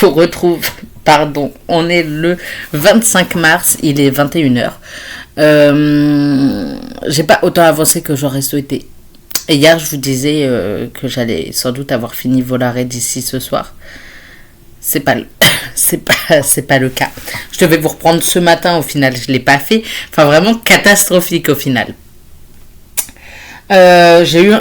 vous retrouve, pardon, on est le 25 mars, il est 21h. J'ai pas autant avancé que j'aurais souhaité. Et hier, je vous disais que j'allais sans doute avoir fini Volaret d'ici ce soir. C'est pas le cas. Je devais vous reprendre ce matin, au final, je l'ai pas fait. Enfin, vraiment catastrophique au final. J'ai eu...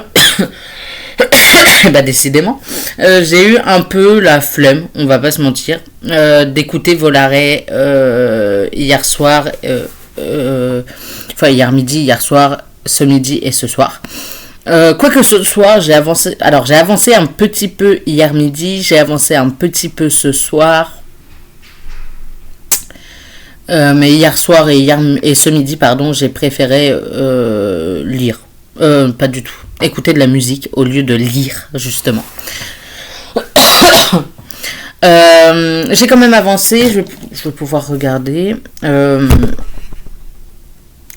bah décidément, j'ai eu un peu la flemme, on va pas se mentir, d'écouter Volaret hier soir, enfin hier midi, hier soir, ce midi et ce soir. Quoique ce soir, j'ai avancé un petit peu hier midi, j'ai avancé un petit peu ce soir, mais hier soir et ce midi, pardon, j'ai préféré lire. Pas du tout. Écouter de la musique au lieu de lire, justement. J'ai quand même avancé. Je vais pouvoir regarder.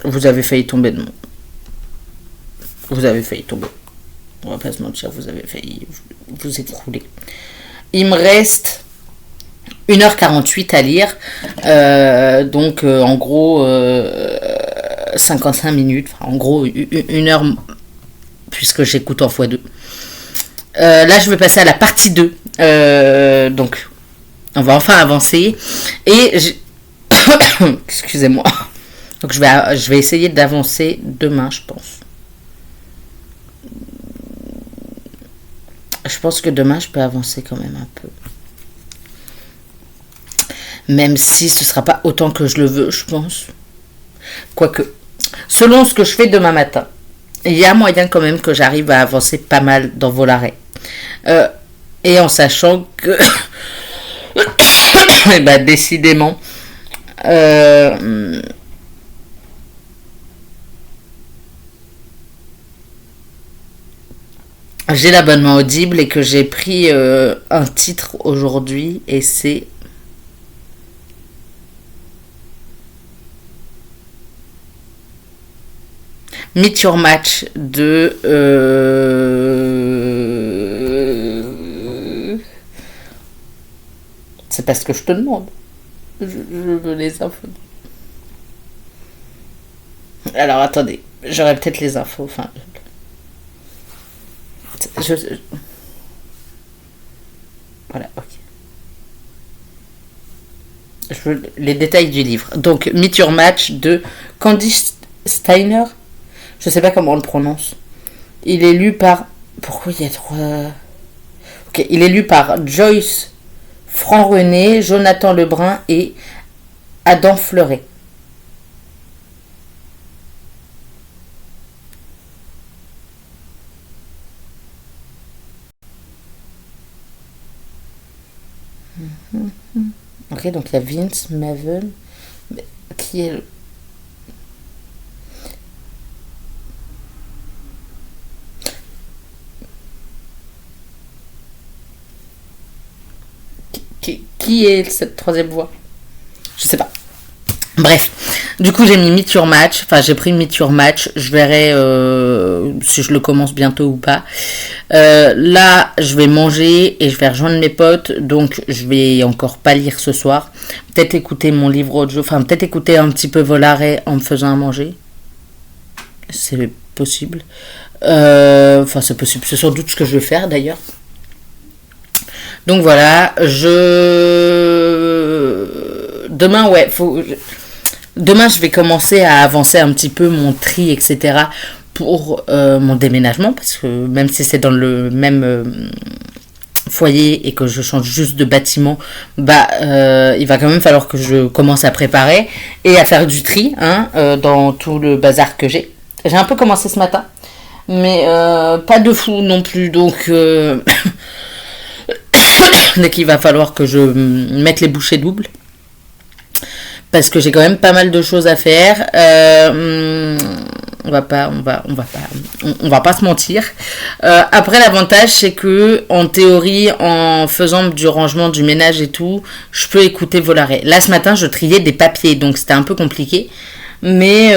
Vous avez failli tomber de mon... Vous avez failli tomber. On va pas se mentir, vous avez failli vous écrouler. Il me reste 1h48 à lire. Donc, en gros... 55 minutes, enfin, en gros 1 heure puisque j'écoute en x2. Là je vais passer à la partie 2, donc on va enfin avancer et excusez-moi, donc je vais essayer d'avancer demain, je pense que demain je peux avancer quand même un peu, même si ce sera pas autant que je le veux, je pense, quoique selon ce que je fais demain matin, il y a moyen quand même que j'arrive à avancer pas mal dans Volaret. Et en sachant que... bah, décidément... j'ai l'abonnement Audible et que j'ai pris un titre aujourd'hui et c'est... Meet Your Match de... C'est pas ce que je te demande. Je veux les infos. Alors attendez, j'aurai peut-être les infos. Enfin, voilà, ok. Je veux les détails du livre. Donc, Meet Your Match de Candy Steiner. Je sais pas comment on le prononce. Il est lu par... Pourquoi il y a trois... Ok, il est lu par Joyce Franc-René, Jonathan Lebrun et Adam Fleuret. Ok, donc il y a Vince Maven. Qui est... Qui est cette troisième voix? Je sais pas. Bref. Du coup, j'ai mis Meet Your Match. Enfin, j'ai pris Meet Your Match. Je verrai si je le commence bientôt ou pas. Là, je vais manger et je vais rejoindre mes potes. Donc, je vais encore pas lire ce soir. Peut-être écouter mon livre audio. Enfin, peut-être écouter un petit peu Volaret en me faisant à manger. C'est possible. Enfin, c'est possible. C'est sans doute ce que je vais faire d'ailleurs. Donc voilà, demain, ouais, demain je vais commencer à avancer un petit peu mon tri, etc. pour mon déménagement, parce que même si c'est dans le même foyer et que je change juste de bâtiment, bah il va quand même falloir que je commence à préparer et à faire du tri dans tout le bazar que j'ai. J'ai un peu commencé ce matin, mais pas de fou non plus, donc... dès qu'il va falloir que je mette les bouchées doubles parce que j'ai quand même pas mal de choses à faire. On va pas se mentir. Après, l'avantage c'est que en théorie, en faisant du rangement, du ménage et tout, je peux écouter Volaret. Là ce matin je triais des papiers, donc c'était un peu compliqué, mais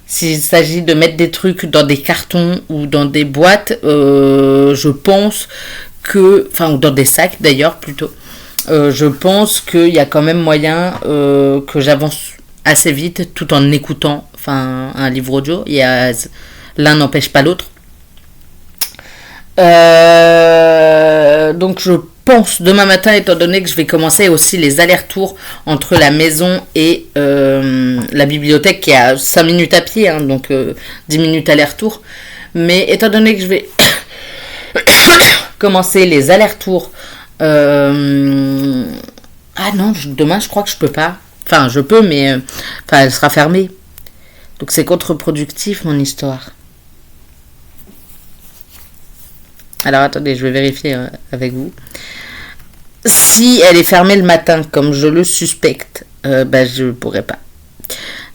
s'il s'agit de mettre des trucs dans des cartons ou dans des boîtes, je pense ou dans des sacs d'ailleurs plutôt, je pense qu'il y a quand même moyen que j'avance assez vite tout en écoutant un livre audio. L'un n'empêche pas l'autre. Donc je pense demain matin, étant donné que je vais commencer aussi les allers-retours entre la maison et la bibliothèque qui est à 5 minutes à pied, hein, donc 10 minutes aller-retour. Mais étant donné que je vais commencer les allers-retours... Ah non, demain je crois que je peux pas. Enfin, je peux, mais elle sera fermée. Donc c'est contre-productif mon histoire. Alors attendez, je vais vérifier avec vous. Si elle est fermée le matin, comme je le suspecte, je pourrais pas.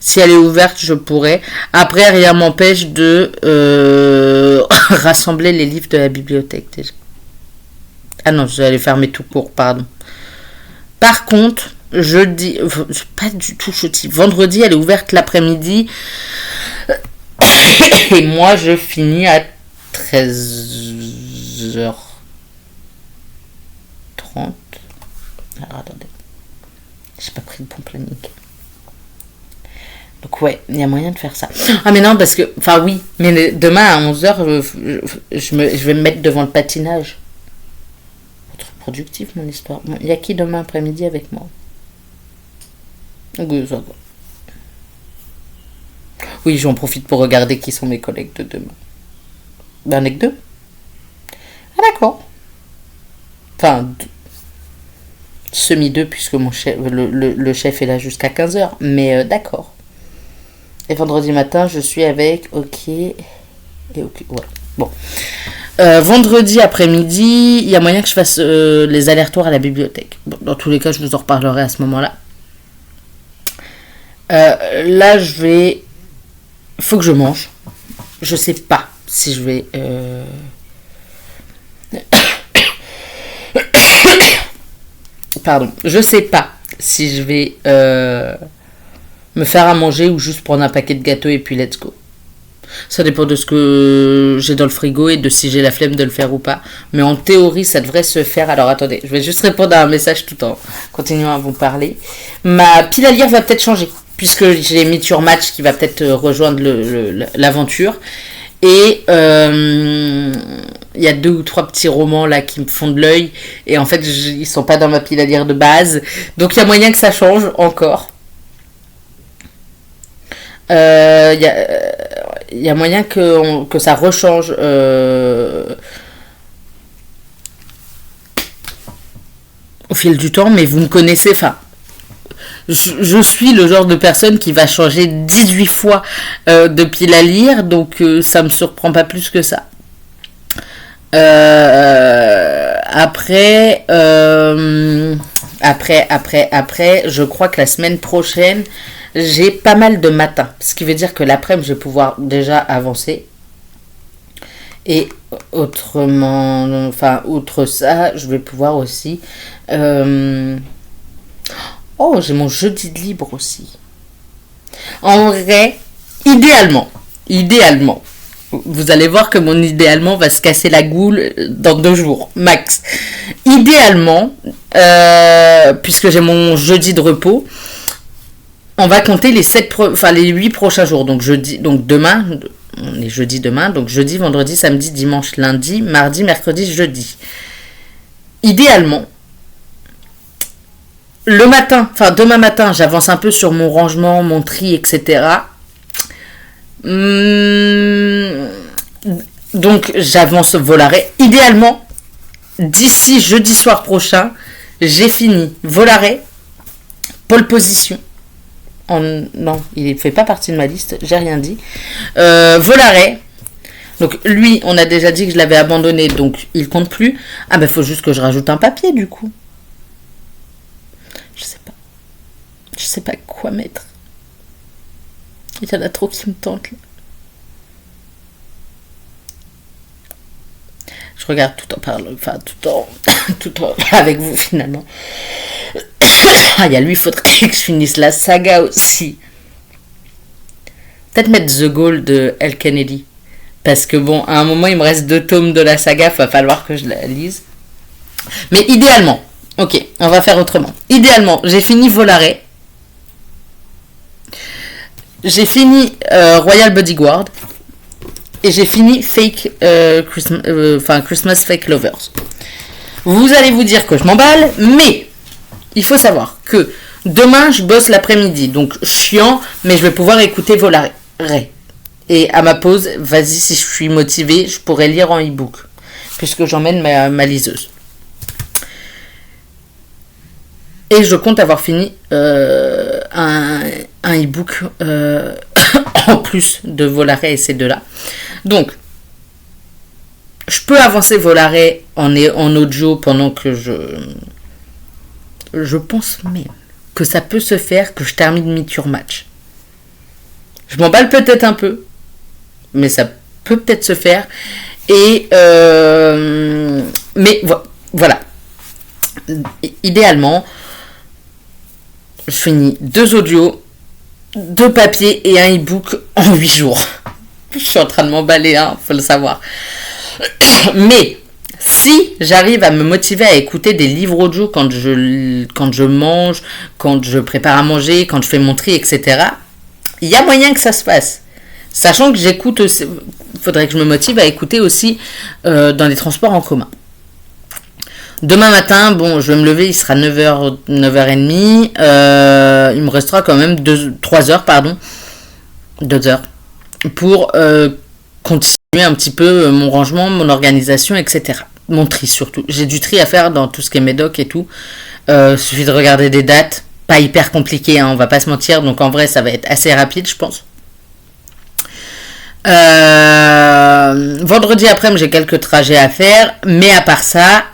Si elle est ouverte, je pourrais. Après, rien m'empêche de rassembler les livres de la bibliothèque déjà. Ah non, elle est fermée tout court, pardon. Par contre, jeudi, pas du tout jeudi, vendredi, elle est ouverte l'après-midi. Et moi, je finis à 13h30. Alors, attendez. J'ai pas pris le bon planning. Donc, ouais, il y a moyen de faire ça. Ah, mais non, parce que... oui, mais demain à 11h, je vais me mettre devant le patinage. Productif, mon histoire. Il y a qui demain après-midi avec moi? Oui, j'en profite pour regarder qui sont mes collègues de demain. On n'est que 2. Ah, d'accord. Semi-2, puisque mon chef, le chef est là jusqu'à 15h. Mais d'accord. Et vendredi matin, je suis avec OK. Et OK, voilà. Bon. Vendredi après-midi, il y a moyen que je fasse les allers-retours à la bibliothèque. Bon, dans tous les cas, je vous en reparlerai à ce moment-là. Là, faut que je mange. Je sais pas si je vais... Pardon. Je sais pas si je vais me faire à manger ou juste prendre un paquet de gâteaux et puis let's go. Ça dépend de ce que j'ai dans le frigo et de si j'ai la flemme de le faire ou pas. Mais en théorie, ça devrait se faire. Alors attendez, je vais juste répondre à un message tout en continuant à vous parler. Ma pile à lire va peut-être changer, puisque j'ai mis sur Match qui va peut-être rejoindre l'aventure. Et il y a 2 ou 3 petits romans là qui me font de l'œil. Et en fait, ils sont pas dans ma pile à lire de base. Donc il y a moyen que ça change encore. Il y a moyen que ça rechange au fil du temps, mais vous me connaissez, je suis le genre de personne qui va changer 18 fois de pile à lire, donc ça me surprend pas plus que ça. Après, je crois que la semaine prochaine, j'ai pas mal de matins, ce qui veut dire que l'après-midi, je vais pouvoir déjà avancer. Et autrement, outre ça, je vais pouvoir aussi... Oh, j'ai mon jeudi de libre aussi. En vrai, idéalement, vous allez voir que mon idéalement va se casser la goule dans 2 jours, max. Idéalement, puisque j'ai mon jeudi de repos, on va compter les 8 prochains jours. Donc demain, on est jeudi demain, donc jeudi, vendredi, samedi, dimanche, lundi, mardi, mercredi, jeudi. Idéalement, demain matin, j'avance un peu sur mon rangement, mon tri, etc. Donc j'avance Volaret. Idéalement, d'ici jeudi soir prochain, j'ai fini Volaret, pole position. Non, il ne fait pas partie de ma liste, j'ai rien dit. Volaret. Donc lui, on a déjà dit que je l'avais abandonné, donc il compte plus. Ah ben faut juste que je rajoute un papier du coup. Je sais pas quoi mettre. Il y en a trop qui me tentent là. Je regarde tout en parlant, tout en avec vous finalement. Ah, il y a lui, il faudrait que je finisse la saga aussi. Peut-être mettre The Goal de L. Kennedy. Parce que bon, à un moment, il me reste 2 tomes de la saga, il va falloir que je la lise. Mais idéalement, ok, on va faire autrement. Idéalement, j'ai fini Volare. J'ai fini Royal Bodyguard. Et j'ai fini Christmas Fake Lovers. Vous allez vous dire que je m'emballe, mais il faut savoir que demain, je bosse l'après-midi. Donc, chiant, mais je vais pouvoir écouter Volare. Et à ma pause, vas-y, si je suis motivée, je pourrais lire en e-book. Puisque j'emmène ma liseuse. Et je compte avoir fini un e-book en plus de Volare et ces deux-là. Donc, je peux avancer Volare en audio pendant que je pense même que ça peut se faire que je termine Meet Your Match. Je m'emballe peut-être un peu, mais ça peut peut-être se faire. Et mais voilà. Idéalement, je finis 2 audios, 2 papiers et un e-book en 8 jours. Je suis en train de m'emballer, faut le savoir. Mais si j'arrive à me motiver à écouter des livres audio quand je mange, quand je prépare à manger, quand je fais mon tri, etc., il y a moyen que ça se fasse. Sachant que j'écoute aussi, faudrait que je me motive à écouter aussi dans les transports en commun. Demain matin, je vais me lever, il sera 9h, 9h30. Il me restera quand même 3 heures, 2 heures, pour continuer un petit peu mon rangement, mon organisation, etc. Mon tri surtout. J'ai du tri à faire dans tout ce qui est médoc et tout. Suffit de regarder des dates. Pas hyper compliqué, on va pas se mentir. Donc en vrai, ça va être assez rapide, je pense. Vendredi après-midi, j'ai quelques trajets à faire. Mais à part ça,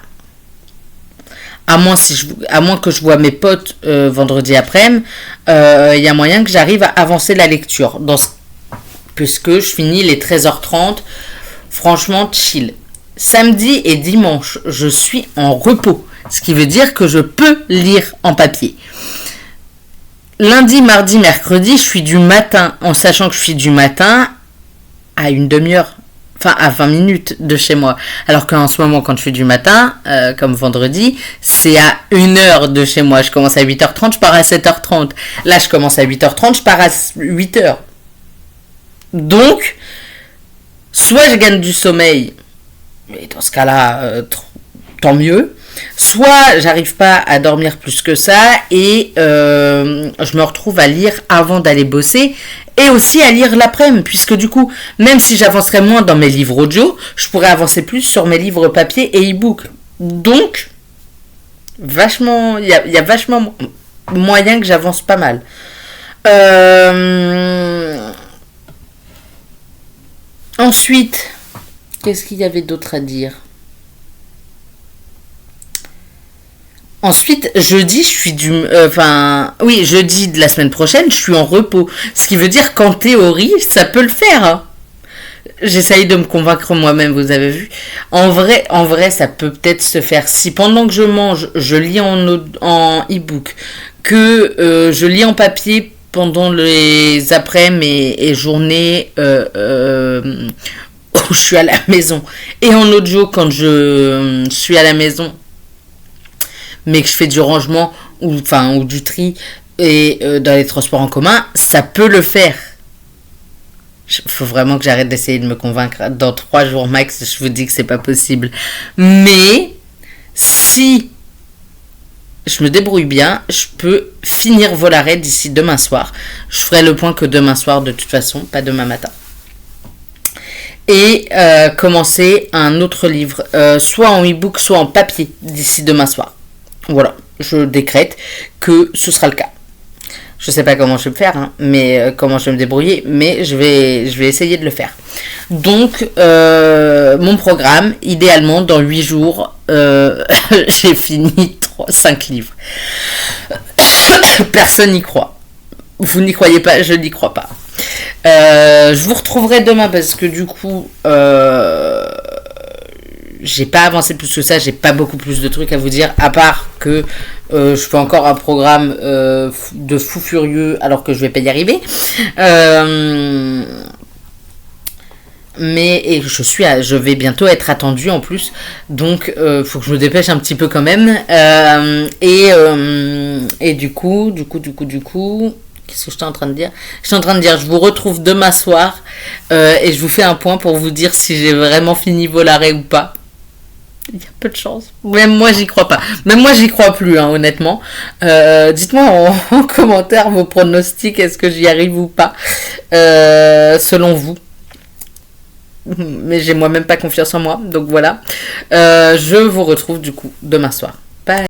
à moins que je vois mes potes vendredi après-midi, il y a moyen que j'arrive à avancer la lecture. Puisque je finis les 13h30. Franchement, chill. Samedi et dimanche, je suis en repos. Ce qui veut dire que je peux lire en papier. Lundi, mardi, mercredi, je suis du matin, en sachant que je suis du matin à une demi-heure, à 20 minutes de chez moi. Alors qu'en ce moment, quand je suis du matin, comme vendredi, c'est à 1 heure de chez moi. Je commence à 8h30, je pars à 7h30. Là, je commence à 8h30, je pars à 8h. Donc, soit je gagne du sommeil, mais dans ce cas-là, tant mieux. Soit j'arrive pas à dormir plus que ça et je me retrouve à lire avant d'aller bosser et aussi à lire l'après-midi, puisque du coup, même si j'avancerais moins dans mes livres audio, je pourrais avancer plus sur mes livres papier et e-book. Donc, vachement, il y a vachement moyen que j'avance pas mal. Ensuite, qu'est-ce qu'il y avait d'autre à dire ? Ensuite, jeudi, je suis jeudi de la semaine prochaine, je suis en repos. Ce qui veut dire qu'en théorie, ça peut le faire. J'essaye de me convaincre moi-même, vous avez vu. En vrai, ça peut peut-être se faire. Si pendant que je mange, je lis en e-book, que je lis en papier pendant les après-midi et journées où je suis à la maison, et en audio quand je suis à la maison, mais que je fais du rangement ou du tri et dans les transports en commun, ça peut le faire. Il faut vraiment que j'arrête d'essayer de me convaincre. Dans 3 jours max, je vous dis que c'est pas possible. Mais si je me débrouille bien, je peux finir Volare d'ici demain soir. Je ferai le point que demain soir de toute façon, pas demain matin. Et commencer un autre livre, soit en e-book, soit en papier d'ici demain soir. Voilà, je décrète que ce sera le cas. Je sais pas comment je vais me faire, mais comment je vais me débrouiller, mais je vais essayer de le faire. Donc, mon programme, idéalement, dans 8 jours, j'ai fini 5 livres. Personne n'y croit. Vous n'y croyez pas, je n'y crois pas. Je vous retrouverai demain parce que du coup, j'ai pas avancé plus que ça, j'ai pas beaucoup plus de trucs à vous dire, à part que je fais encore un programme de fou furieux alors que je vais pas y arriver. et je vais bientôt être attendue en plus, donc faut que je me dépêche un petit peu quand même. Et du coup, qu'est-ce que j'étais en train de dire? J'étais en train de dire, je vous retrouve demain soir et je vous fais un point pour vous dire si j'ai vraiment fini Volare ou pas. Il y a peu de chance. Même moi, j'y crois pas. Même moi, j'y crois plus, hein, honnêtement. Dites-moi en commentaire vos pronostics. Est-ce que j'y arrive ou pas, selon vous. Mais j'ai moi-même pas confiance en moi. Donc voilà. Je vous retrouve du coup demain soir.